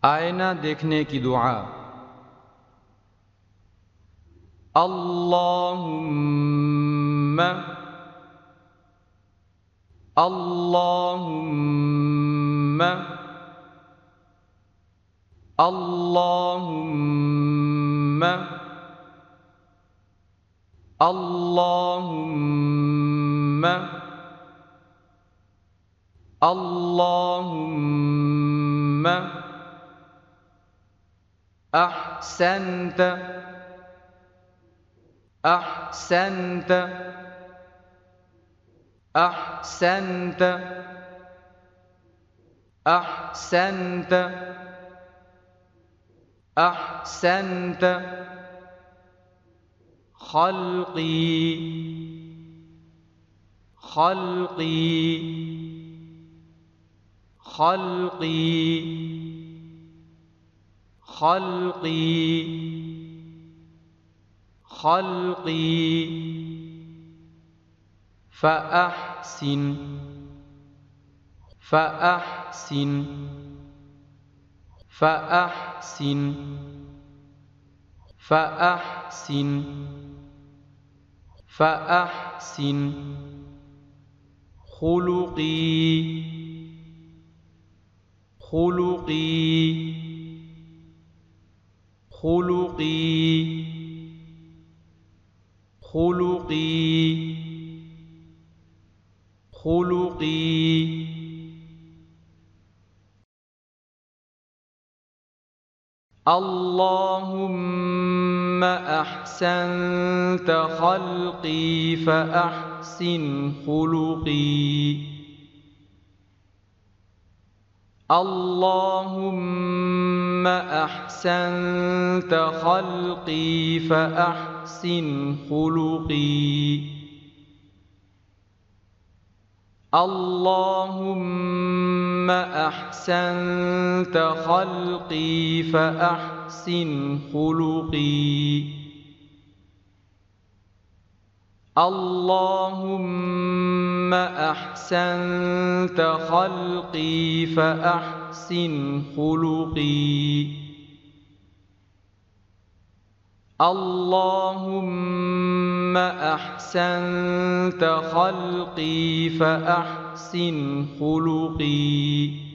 आईना देखने की दुआ। अल्लाहुम्मा अल्लाहुम्मा अल्लाहुम्मा अल्लाहुम्मा अल्लाहुम्मा أحسنت أحسنت أحسنت أحسنت أحسنت خلقي خلقي خلقي خلقي خلقي فأحسن فأحسن فأحسن فأحسن فأحسن خلقي خلقي خلقي خلقي خلقي اللهم أحسنت خلقي فأحسن خلقي اللهم أحسنت خلقي فأحسن خلقي اللهم أحسنت خلقي فأحسن خلقي اللهم أحسنت خلقي فأحسن خلقي اللهم أحسنت خلقي فأحسن خلقي